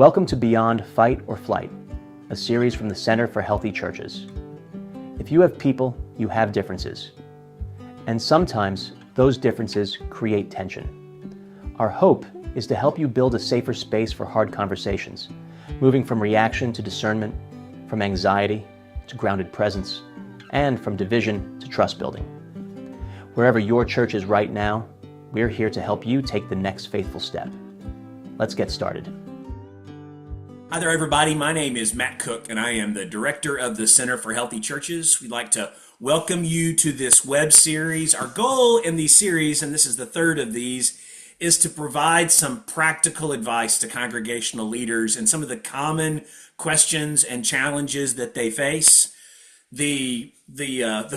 Welcome to Beyond Fight or Flight, a series from the Center for Healthy Churches. If you have people, you have differences. And sometimes those differences create tension. Our hope is to help you build a safer space for hard conversations, moving from reaction to discernment, from anxiety to grounded presence, and from division to trust building. Wherever your church is right now, we're here to help you take the next faithful step. Let's get started. Hi there, everybody. My name is Matt Cook, and I am the director of the Center for Healthy Churches. We'd like to welcome you to this web series. Our goal in these series, and this is the third of these, is to provide some practical advice to congregational leaders and some of the common questions and challenges that they face. The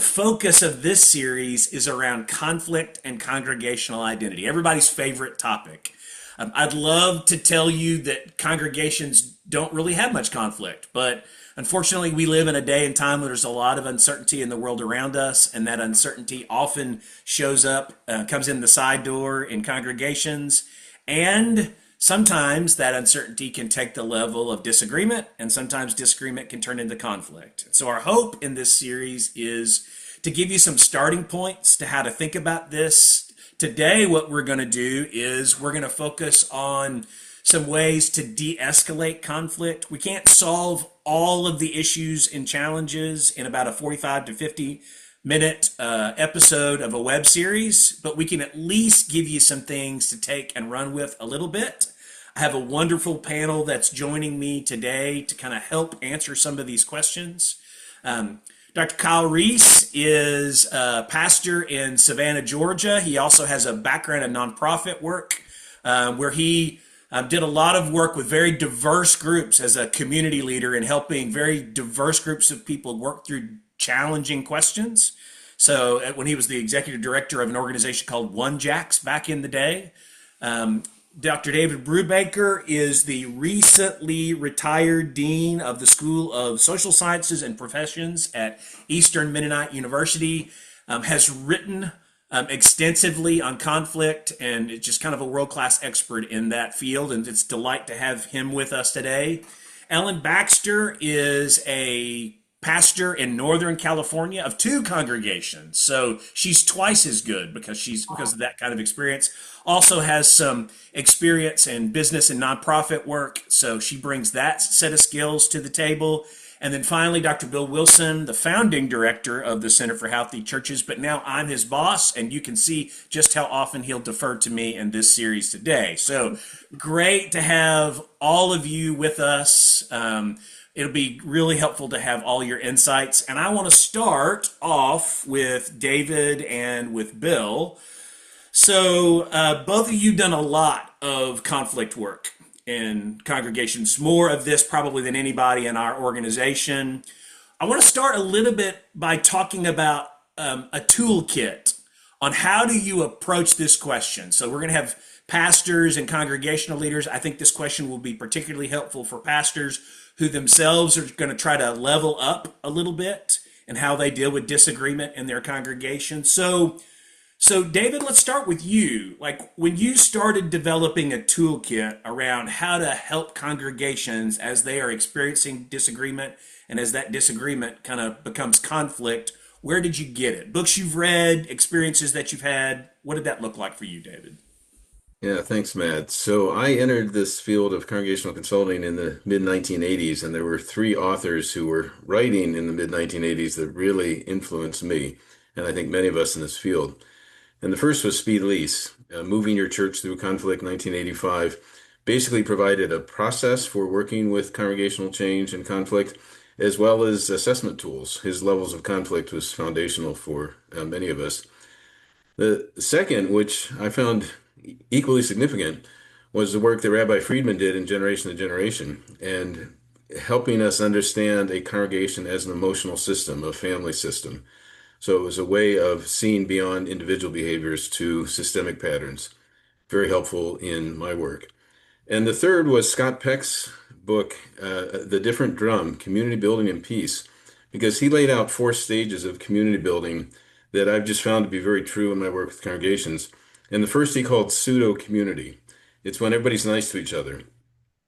focus of this series is around conflict and congregational identity, everybody's favorite topic. I'd love to tell you that congregations don't really have much conflict, but unfortunately we live in a day and time where there's a lot of uncertainty in the world around us, and that uncertainty often shows up, comes in the side door in congregations, and sometimes that uncertainty can take the level of disagreement, and sometimes disagreement can turn into conflict. So our hope in this series is to give you some starting points to how to think about this. Today, what we're going to do is we're going to focus on some ways to de-escalate conflict. We can't solve all of the issues and challenges in about a 45 to 50 minute episode of a web series, but we can at least give you some things to take and run with a little bit. I have a wonderful panel that's joining me today to kind of help answer some of these questions. Dr. Kyle Reese is a pastor in Savannah, Georgia. He also has a background in nonprofit work where he did a lot of work with very diverse groups as a community leader in helping very diverse groups of people work through challenging questions. So when he was the executive director of an organization called One Jacks back in the day, Dr. David Brubaker is the recently retired dean of the School of Social Sciences and Professions at Eastern Mennonite University, has written extensively on conflict, and is just kind of a world-class expert in that field, and it's a delight to have him with us today. Ellen Baxter is a pastor in Northern California of two congregations, so she's twice as good because of that kind of experience. Also has some experience in business and nonprofit work, so she brings that set of skills to the table. And then finally, Dr. Bill Wilson, the founding director of the Center for Healthy Churches, but now I'm his boss, and you can see just how often he'll defer to me in this series today. So great to have all of you with us. It'll be really helpful to have all your insights. And I want to start off with David and with Bill. So both of you done a lot of conflict work in congregations, more of this probably than anybody in our organization. I want to start a little bit by talking about a toolkit on how do you approach this question. So we're going to have pastors and congregational leaders. I think this question will be particularly helpful for pastors who themselves are going to try to level up a little bit and how they deal with disagreement in their congregation. So David, let's start with you. Like, when you started developing a toolkit around how to help congregations as they are experiencing disagreement and as that disagreement kind of becomes conflict, where did you get it? Books you've read, experiences that you've had, what did that look like for you, David? Yeah, thanks, Matt. So I entered this field of congregational consulting in the mid-1980s, and there were three authors who were writing in the mid-1980s that really influenced me, and I think many of us in this field. And the first was Speed Lease, Moving Your Church Through Conflict, 1985, basically provided a process for working with congregational change and conflict, as well as assessment tools. His levels of conflict was foundational for many of us. The second, which I found equally significant, was the work that Rabbi Friedman did in Generation to Generation, and helping us understand a congregation as an emotional system, a family system. So it was a way of seeing beyond individual behaviors to systemic patterns. Very helpful in my work. And the third was Scott Peck's book, The Different Drum, Community Building and Peace, because he laid out 4 stages of community building that I've just found to be very true in my work with congregations. And the first he called pseudo-community. It's when everybody's nice to each other.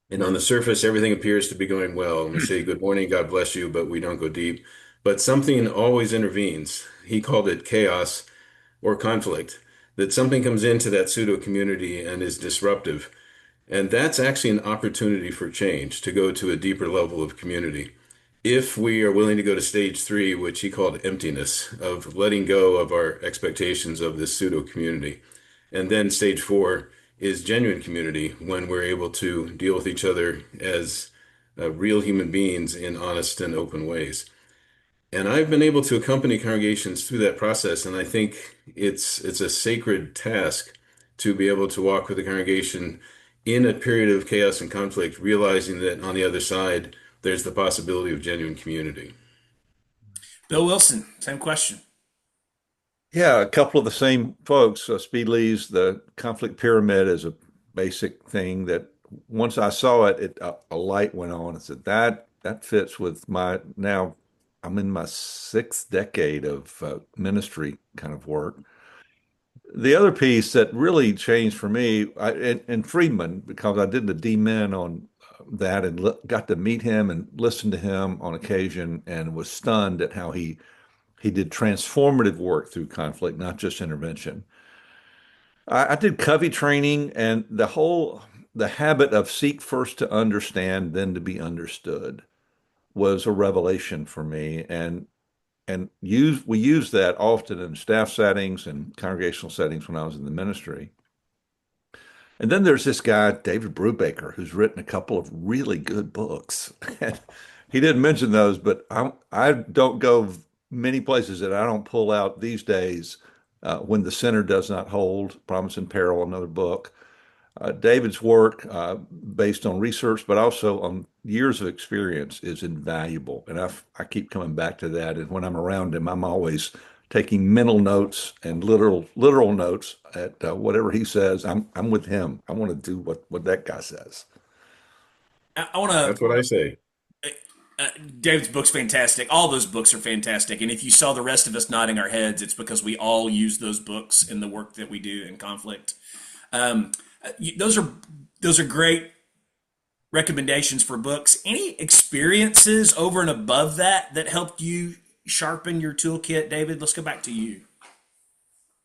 And on the surface, everything appears to be going well. And we say, good morning, God bless you, but we don't go deep. But something always intervenes. He called it chaos or conflict, that something comes into that pseudo community and is disruptive. And that's actually an opportunity for change to go to a deeper level of community. If we are willing to go to stage three, which he called emptiness, of letting go of our expectations of this pseudo community. And then stage four is genuine community when we're able to deal with each other as real human beings in honest and open ways. And I've been able to accompany congregations through that process, and I think it's a sacred task to be able to walk with the congregation in a period of chaos and conflict, realizing that on the other side, there's the possibility of genuine community. Bill Wilson, same question. Yeah, a couple of the same folks. Speedley's The Conflict Pyramid is a basic thing that once I saw it, a light went on. I said that fits with my now. I'm in my sixth decade of ministry kind of work. The other piece that really changed for me, and Friedman, because I did the D-Min on that and got to meet him and listen to him on occasion, and was stunned at how he did transformative work through conflict, not just intervention. I did Covey training, and the habit of seek first to understand, then to be understood was a revelation for me. And we use that often in staff settings and congregational settings when I was in the ministry. And then there's this guy, David Brubaker, who's written a couple of really good books. And he didn't mention those, but I don't go many places that I don't pull out these days when the center does not hold, Promise and Peril, another book. David's work, based on research, but also on years of experience, is invaluable. And I keep coming back to that. And when I'm around him, I'm always taking mental notes and literal notes at whatever he says. I'm with him. I want to do what that guy says. I want to. That's what I say. David's book's fantastic. All those books are fantastic. And if you saw the rest of us nodding our heads, it's because we all use those books in the work that we do in conflict. Um, those are great recommendations for books. Any experiences over and above that that helped you sharpen your toolkit, David? Let's go back to you.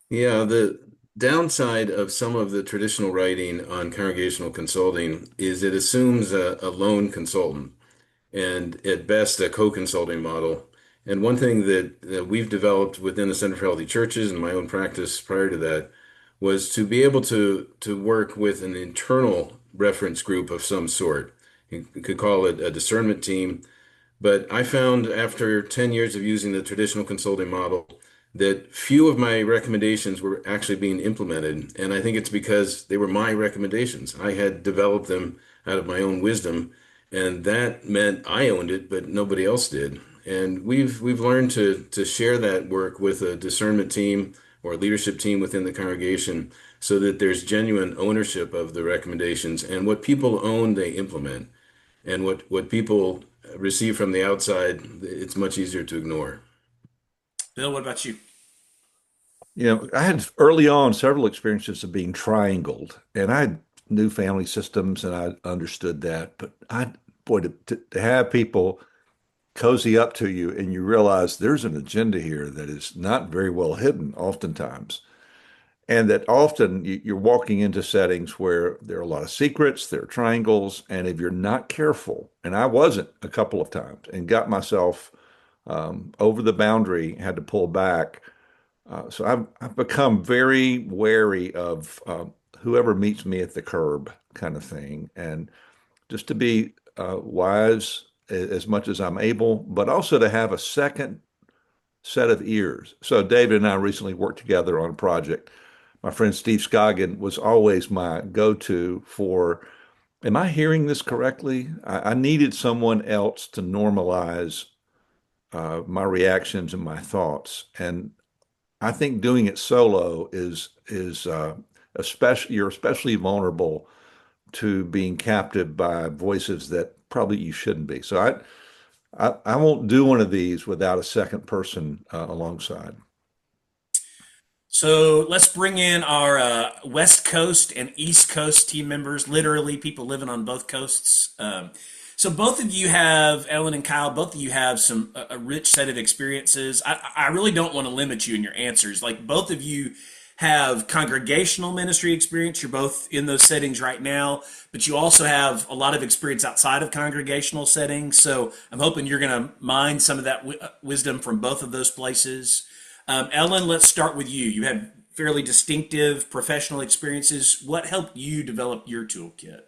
Yeah, the downside of some of the traditional writing on congregational consulting is it assumes a lone consultant and at best a co-consulting model. And one thing that we've developed within the Center for Healthy Churches and my own practice prior to that was to be able to work with an internal reference group of some sort. You could call it a discernment team, but I found after 10 years of using the traditional consulting model that few of my recommendations were actually being implemented. And I think it's because they were my recommendations. I had developed them out of my own wisdom, and that meant I owned it, but nobody else did. And we've learned to share that work with a discernment team or a leadership team within the congregation so that there's genuine ownership of the recommendations, and what people own, they implement. And what people receive from the outside, it's much easier to ignore. Bill, what about you? I had early on several experiences of being triangled, and I knew family systems and I understood that. But boy, to have people cozy up to you and you realize there's an agenda here that is not very well hidden oftentimes. And that often you're walking into settings where there are a lot of secrets, there are triangles, and if you're not careful, and I wasn't a couple of times, and got myself over the boundary, had to pull back. So I've become very wary of whoever meets me at the curb kind of thing, and just to be wise as much as I'm able, but also to have a second set of ears. So David and I recently worked together on a project. My friend Steve Scoggin was always my go-to for, am I hearing this correctly? I needed someone else to normalize my reactions and my thoughts. And I think doing it solo is especially you're especially vulnerable to being captive by voices that probably you shouldn't be. So I won't do one of these without a second person alongside. So let's bring in our West Coast and East Coast team members, literally people living on both coasts. So both of you have, Ellen and Kyle, both of you have a rich set of experiences. I really don't want to limit you in your answers. Like both of you have congregational ministry experience. You're both in those settings right now, but you also have a lot of experience outside of congregational settings. So I'm hoping you're going to mine some of that wisdom from both of those places. Ellen, let's start with you. You had fairly distinctive professional experiences. What helped you develop your toolkit?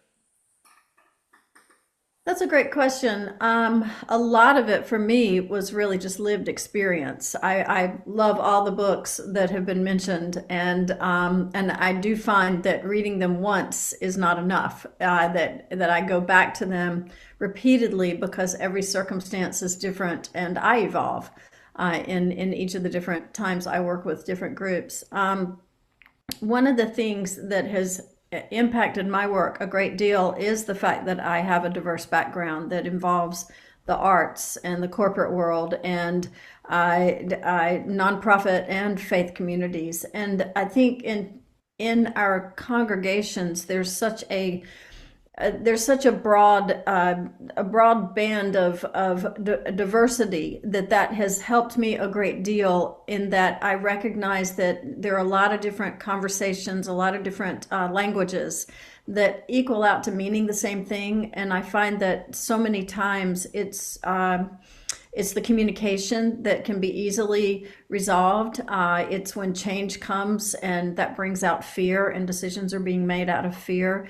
That's a great question. A lot of it for me was really just lived experience. I love all the books that have been mentioned, and I do find that reading them once is not enough. That I go back to them repeatedly because every circumstance is different, and I evolve in each of the different times I work with different groups. One of the things that has impacted my work a great deal is the fact that I have a diverse background that involves the arts and the corporate world and nonprofit and faith communities. And I think in our congregations, there's such a broad band of diversity that has helped me a great deal in that I recognize that there are a lot of different conversations, a lot of different languages that equal out to meaning the same thing. And I find that so many times it's the communication that can be easily resolved. It's when change comes and that brings out fear and decisions are being made out of fear.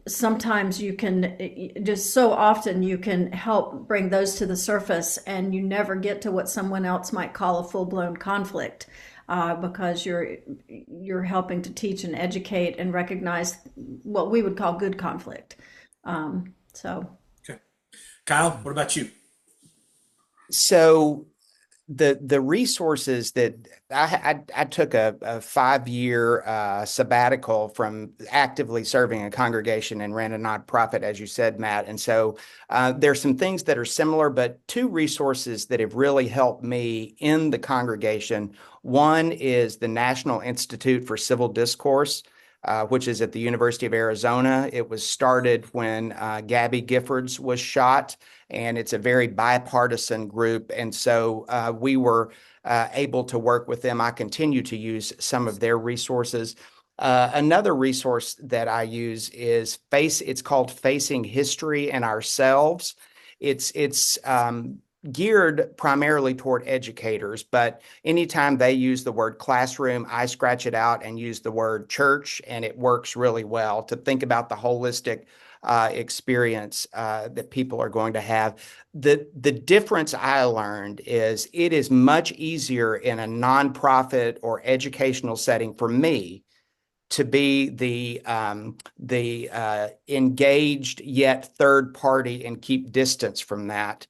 Sometimes you can just so often you can help bring those to the surface and you never get to what someone else might call a full-blown conflict, because you're helping to teach and educate and recognize what we would call good conflict. So Okay. Kyle, what about you? So the resources that I took a 5-year sabbatical from actively serving a congregation and ran a nonprofit, as you said, Matt. And so there's some things that are similar, but two resources that have really helped me in the congregation. One is the National Institute for Civil Discourse, which is at the University of Arizona. It was started when Gabby Giffords was shot, and it's a very bipartisan group. And so we were able to work with them. I continue to use some of their resources. Another resource that I use is it's called Facing History and Ourselves. It's geared primarily toward educators, but anytime they use the word classroom, I scratch it out and use the word church, and it works really well to think about the holistic experience that people are going to have. The difference I learned is it is much easier in a nonprofit or educational setting for me to be the engaged yet third party and keep distance from that.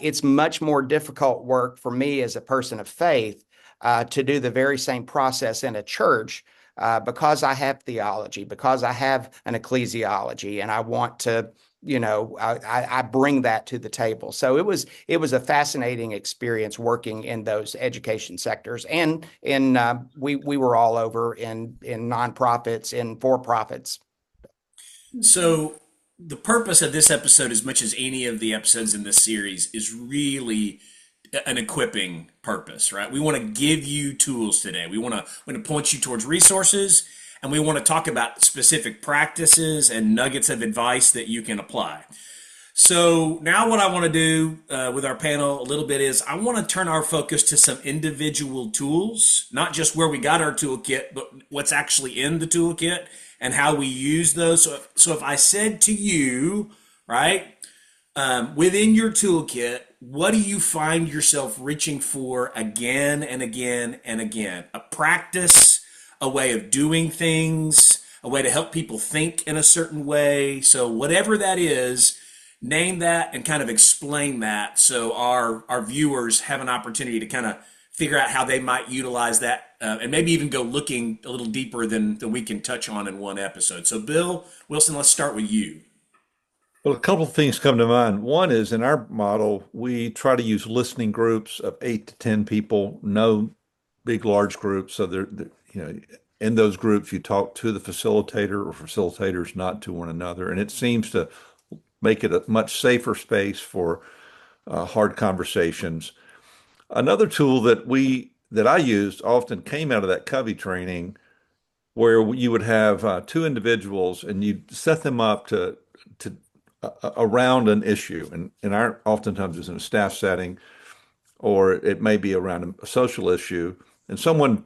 It's much more difficult work for me as a person of faith to do the very same process in a church because I have theology, because I have an ecclesiology, and I want to, I bring that to the table. So it was a fascinating experience working in those education sectors, and we were all over in nonprofits, in for-profits. So the purpose of this episode, as much as any of the episodes in this series, is really an equipping purpose, right? We want to give you tools today. We want to point you towards resources, and we want to talk about specific practices and nuggets of advice that you can apply. So now what I want to do with our panel a little bit is I want to turn our focus to some individual tools, not just where we got our toolkit, but what's actually in the toolkit and how we use those. So if I said to you, right, within your toolkit, what do you find yourself reaching for again and again and again? A practice, a way of doing things, a way to help people think in a certain way. So whatever that is, name that and kind of explain that so our viewers have an opportunity to kind of figure out how they might utilize that and maybe even go looking a little deeper than we can touch on in one episode. So Bill Wilson, let's start with you. Well, a couple of things come to mind. One is in our model, we try to use listening groups of 8 to 10 people, no big, large groups. So you know, in those groups, you talk to the facilitator or facilitators, not to one another. And it seems to make it a much safer space for hard conversations. Another tool that I used often came out of that Covey training, where you would have two individuals and you'd set them up to around an issue, and our oftentimes is in a staff setting, or it may be around a social issue, and someone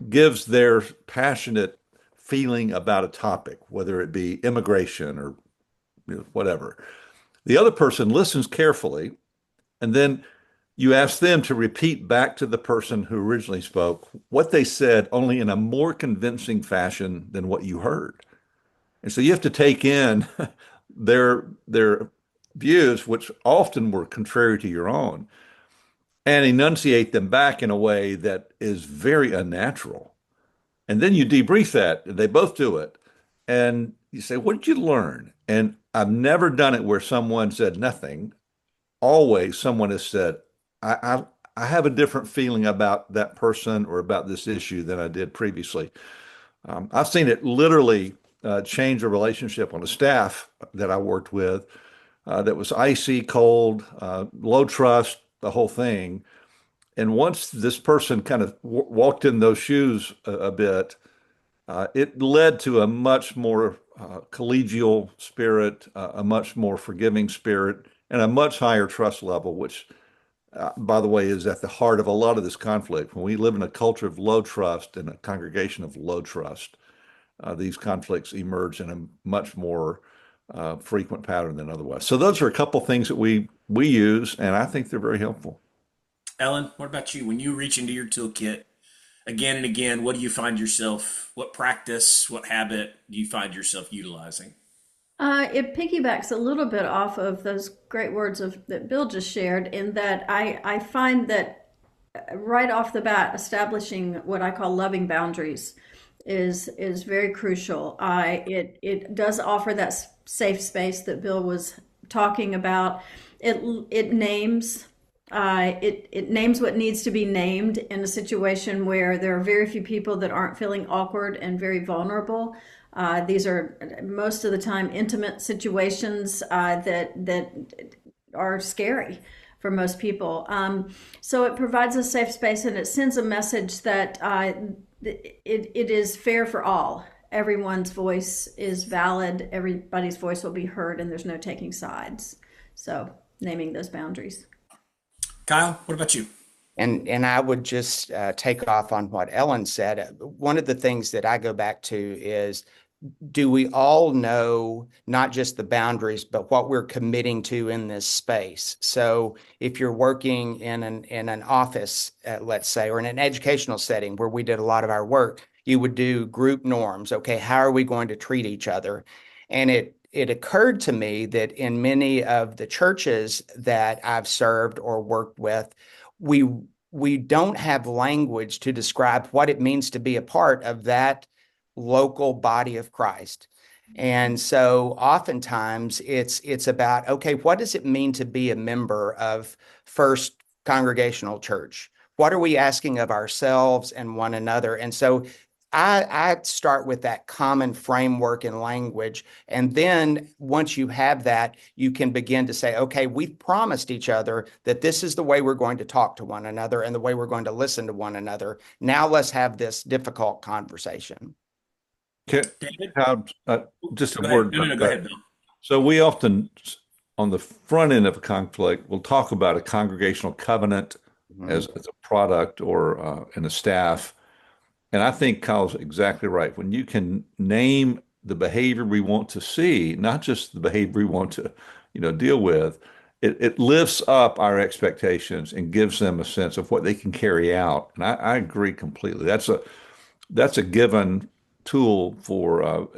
gives their passionate feeling about a topic, whether it be immigration or whatever. The other person listens carefully, and then you ask them to repeat back to the person who originally spoke what they said, only in a more convincing fashion than what you heard. And so you have to take in their views, which often were contrary to your own, and enunciate them back in a way that is very unnatural. And then you debrief that. They both do it. And you say, what did you learn? And I've never done it where someone said nothing. Always someone has said, I have a different feeling about that person or about this issue than I did previously. I've seen it literally change a relationship on a staff that I worked with that was icy, cold, low trust, the whole thing. And once this person kind of walked in those shoes a bit, it led to a much more collegial spirit, a much more forgiving spirit, and a much higher trust level, which, by the way, is at the heart of a lot of this conflict. When we live in a culture of low trust and a congregation of low trust, these conflicts emerge in a much more frequent pattern than otherwise. So those are a couple things that we use, and I think they're very helpful. Ellen, what about you? When you reach into your toolkit again and again, what do you find yourself, what practice, what habit do you find yourself utilizing? It piggybacks a little bit off of those great words that Bill just shared, in that I find that right off the bat, establishing what I call loving boundaries is very crucial. It does offer that safe space that Bill was talking about. It names. It names what needs to be named in a situation where there are very few people that aren't feeling awkward and very vulnerable. These are most of the time intimate situations that are scary for most people. So it provides a safe space, and it sends a message that it is fair for all. Everyone's voice is valid. Everybody's voice will be heard, and there's no taking sides. So naming those boundaries. Kyle, what about you? And I would just take off on what Ellen said. One of the things that I go back to is, do we all know not just the boundaries, but what we're committing to in this space? So if you're working in an office, let's say, or in an educational setting where we did a lot of our work, you would do group norms. Okay, how are we going to treat each other? And it occurred to me that in many of the churches that I've served or worked with, we don't have language to describe what it means to be a part of that local body of Christ. And so oftentimes it's about, okay, what does it mean to be a member of First Congregational Church? What are we asking of ourselves and one another? And so I start with that common framework and language. And then once you have that, you can begin to say, okay, we've promised each other that this is the way we're going to talk to one another and the way we're going to listen to one another. Now let's have this difficult conversation. David? Just a Go word. ahead. No, go ahead, Bill. So we often, on the front end of a conflict, we'll talk about a congregational covenant as a product or in a staff. And I think Kyle's exactly right. When you can name the behavior we want to see, not just the behavior we want to, deal with, it lifts up our expectations and gives them a sense of what they can carry out. And I agree completely. That's a given tool for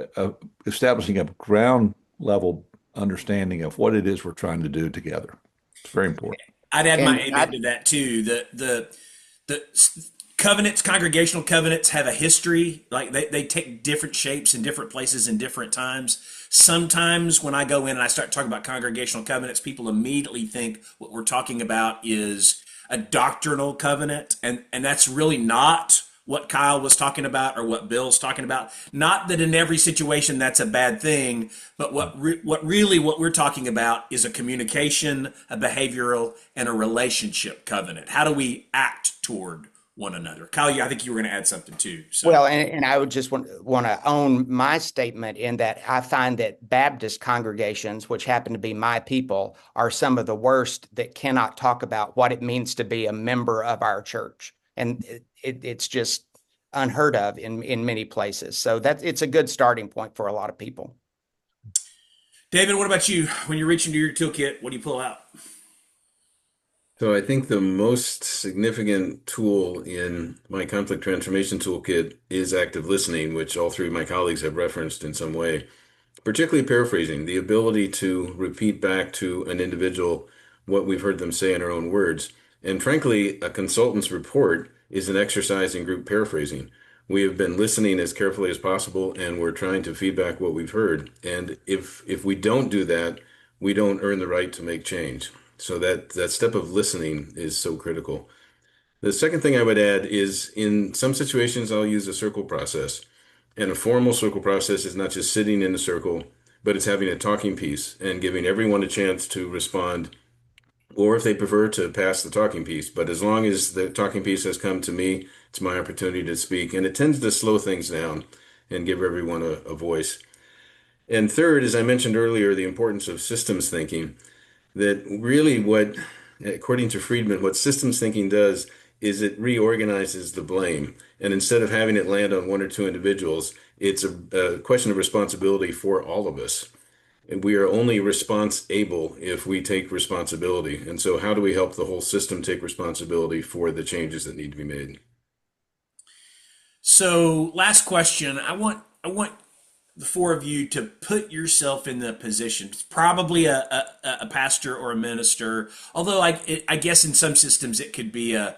establishing a ground level understanding of what it is we're trying to do together. It's very important. I'd add my amen to that too. The covenants, congregational covenants, have a history. Like they take different shapes in different places in different times. Sometimes when I go in and I start talking about congregational covenants, people immediately think what we're talking about is a doctrinal covenant, and that's really not what Kyle was talking about or what Bill's talking about. Not that in every situation that's a bad thing, but what we're talking about is a communication, a behavioral, and a relationship covenant. How do we act toward one another? Kyle, I think you were going to add something too. So. Well, and I would just want to own my statement in that I find that Baptist congregations, which happen to be my people, are some of the worst that cannot talk about what it means to be a member of our church. And it's just unheard of in many places. So it's a good starting point for a lot of people. David, what about you? When you reach into your toolkit, what do you pull out? So I think the most significant tool in my conflict transformation toolkit is active listening, which all three of my colleagues have referenced in some way. Particularly paraphrasing, the ability to repeat back to an individual what we've heard them say in our own words. And frankly, a consultant's report is an exercise in group paraphrasing. We have been listening as carefully as possible, and we're trying to feedback what we've heard. And if we don't do that, we don't earn the right to make change. So that step of listening is so critical. The second thing I would add is in some situations, I'll use a circle process. And a formal circle process is not just sitting in a circle, but it's having a talking piece and giving everyone a chance to respond, or if they prefer to pass the talking piece. But as long as the talking piece has come to me, it's my opportunity to speak. And it tends to slow things down and give everyone a voice. And third, as I mentioned earlier, the importance of systems thinking. That really according to Friedman, what systems thinking does is it reorganizes the blame. And instead of having it land on one or two individuals, it's a question of responsibility for all of us. And we are only responsible if we take responsibility. And so how do we help the whole system take responsibility for the changes that need to be made? So, last question. I want the four of you to put yourself in the position. It's probably a pastor or a minister, although I guess in some systems it could be a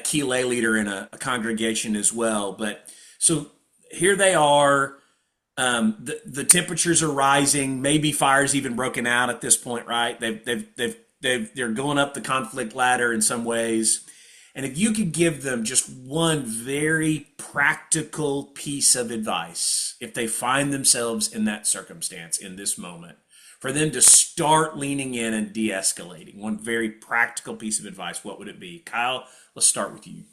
key lay leader in a congregation as well. But so here they are. The temperatures are rising. Maybe fire's even broken out at this point, right? They're going up the conflict ladder in some ways. And if you could give them just one very practical piece of advice, if they find themselves in that circumstance in this moment, for them to start leaning in and de-escalating, one very practical piece of advice, what would it be? Kyle, let's start with you.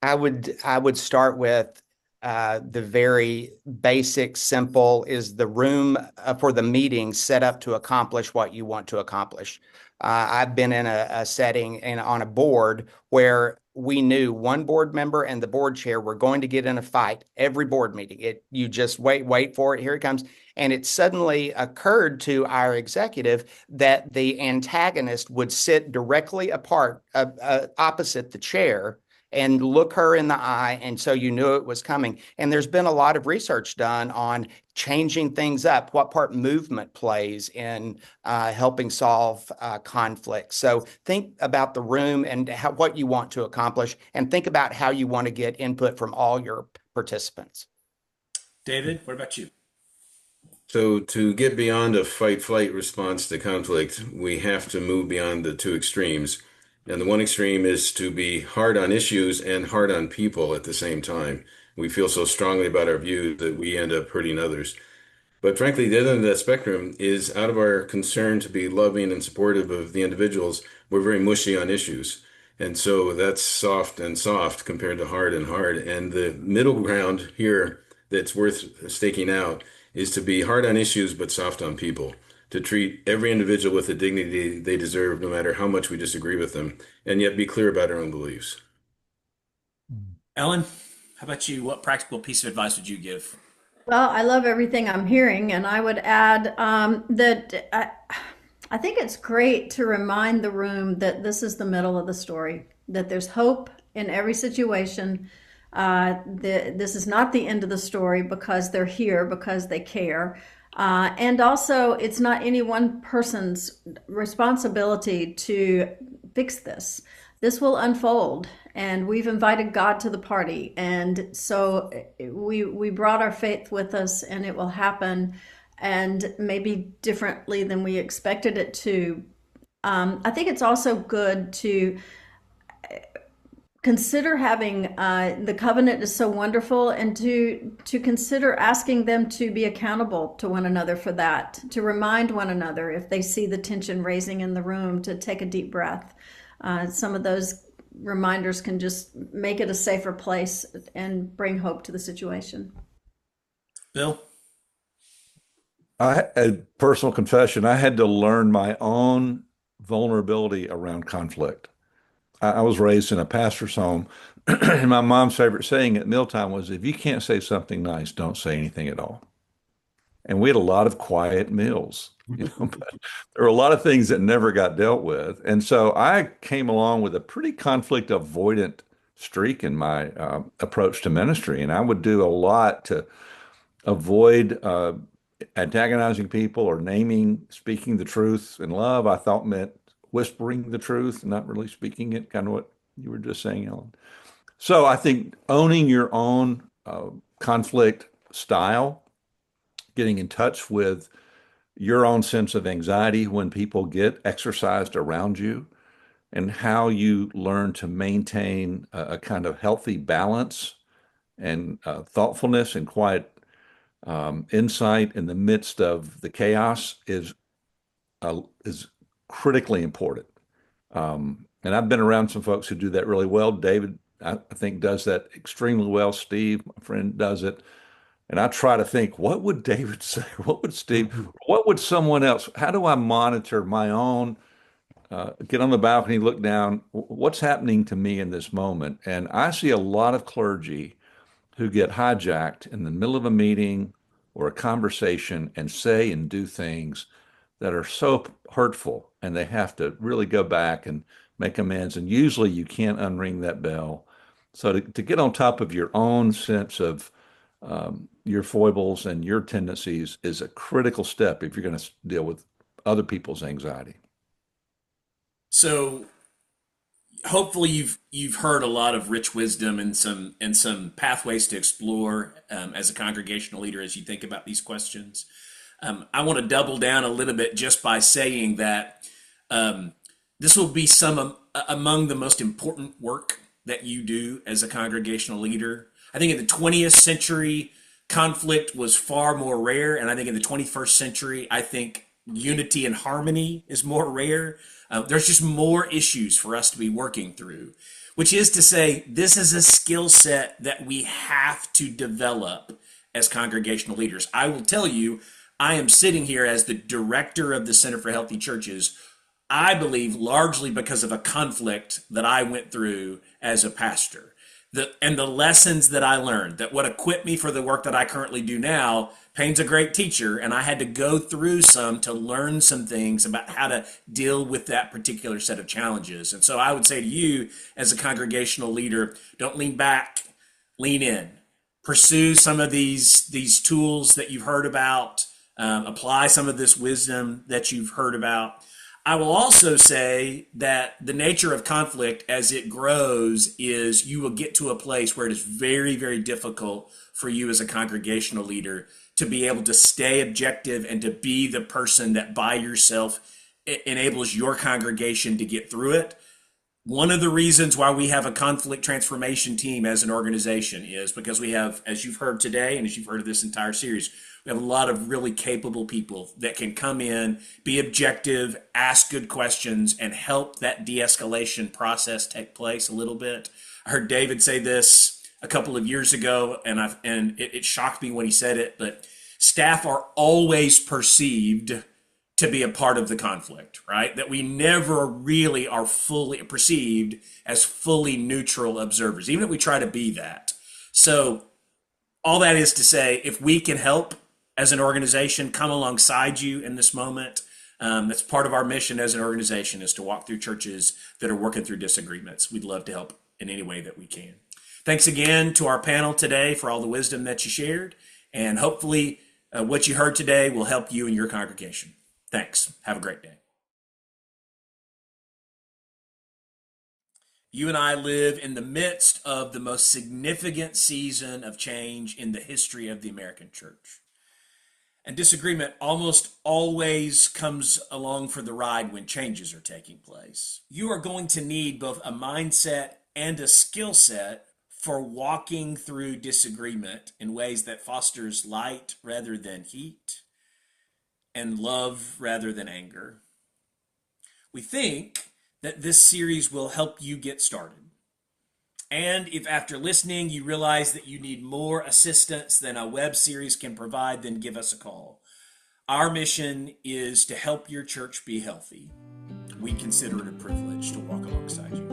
I would start with the very basic, simple is the room for the meeting set up to accomplish what you want to accomplish. I've been in a setting and on a board where we knew one board member and the board chair were going to get in a fight every board meeting. You just wait for it. Here it comes. And it suddenly occurred to our executive that the antagonist would sit directly opposite the chair and look her in the eye. And so you knew it was coming. And there's been a lot of research done on changing things up, what part movement plays in helping solve conflict. So think about the room and what you want to accomplish, and think about how you want to get input from all your participants. David, what about you? So to get beyond a fight-flight response to conflict, we have to move beyond the two extremes. And the one extreme is to be hard on issues and hard on people at the same time. We feel so strongly about our views that we end up hurting others. But frankly, the other end of that spectrum is out of our concern to be loving and supportive of the individuals, we're very mushy on issues. And so that's soft and soft compared to hard and hard. And the middle ground here that's worth staking out is to be hard on issues but soft on people, to treat every individual with the dignity they deserve, no matter how much we disagree with them, and yet be clear about our own beliefs. Ellen, how about you? What practical piece of advice would you give? Well, I love everything I'm hearing, and I would add that I think it's great to remind the room that this is the middle of the story, that there's hope in every situation. This is not the end of the story because they're here, because they care. And also, it's not any one person's responsibility to fix this. This will unfold, and we've invited God to the party. And so we brought our faith with us, and it will happen, and maybe differently than we expected it to. I think it's also good to consider having the covenant is so wonderful, and to consider asking them to be accountable to one another for that, to remind one another if they see the tension raising in the room, to take a deep breath. Some of those reminders can just make it a safer place and bring hope to the situation. Bill? A personal confession, I had to learn my own vulnerability around conflict. I was raised in a pastor's home, and my mom's favorite saying at mealtime was, if you can't say something nice, don't say anything at all. And we had a lot of quiet meals, but there were a lot of things that never got dealt with. And so I came along with a pretty conflict avoidant streak in my approach to ministry. And I would do a lot to avoid antagonizing people or speaking the truth in love. I thought meant whispering the truth, not really speaking it, kind of what you were just saying, Ellen. So I think owning your own conflict style, getting in touch with your own sense of anxiety when people get exercised around you, and how you learn to maintain a kind of healthy balance and thoughtfulness and quiet insight in the midst of the chaos is critically important. And I've been around some folks who do that really well. David, I think, does that extremely well. Steve, my friend, does it. And I try to think, what would David say? What would Steve? What would someone else? How do I monitor my own? Get on the balcony, look down. What's happening to me in this moment? And I see a lot of clergy who get hijacked in the middle of a meeting or a conversation and say and do things that are so hurtful, and they have to really go back and make amends. And usually you can't unring that bell. So to get on top of your own sense of your foibles and your tendencies is a critical step if you're going to deal with other people's anxiety. So hopefully you've heard a lot of rich wisdom and some pathways to explore as a congregational leader as you think about these questions. I want to double down a little bit just by saying that this will be among the most important work that you do as a congregational leader. I think in the 20th century, conflict was far more rare, and I think in the 21st century, I think unity and harmony is more rare. There's just more issues for us to be working through, which is to say, this is a skill set that we have to develop as congregational leaders. I will tell you, I am sitting here as the director of the Center for Healthy Churches, I believe largely because of a conflict that I went through as a pastor. And the lessons that I learned, that what equipped me for the work that I currently do now. Payne's a great teacher, and I had to go through some to learn some things about how to deal with that particular set of challenges. And so I would say to you as a congregational leader, don't lean back, lean in. Pursue some of these tools that you've heard about, apply some of this wisdom that you've heard about. I will also say that the nature of conflict as it grows is you will get to a place where it is very, very difficult for you as a congregational leader to be able to stay objective and to be the person that by yourself enables your congregation to get through it. One of the reasons why we have a conflict transformation team as an organization is because we have, as you've heard today, and as you've heard of this entire series, we have a lot of really capable people that can come in, be objective, ask good questions, and help that de-escalation process take place a little bit. I heard David say this a couple of years ago, and it shocked me when he said it, but staff are always perceived to be a part of the conflict, right? That we never really are fully perceived as fully neutral observers, even if we try to be that. So all that is to say, if we can help as an organization come alongside you in this moment, that's part of our mission as an organization, is to walk through churches that are working through disagreements. We'd love to help in any way that we can. Thanks again to our panel today for all the wisdom that you shared, and hopefully what you heard today will help you and your congregation. Thanks. Have a great day. You and I live in the midst of the most significant season of change in the history of the American church. And disagreement almost always comes along for the ride when changes are taking place. You are going to need both a mindset and a skill set for walking through disagreement in ways that fosters light rather than heat and love rather than anger. We think that this series will help you get started. And if after listening you realize that you need more assistance than a web series can provide, then give us a call. Our mission is to help your church be healthy. We consider it a privilege to walk alongside you.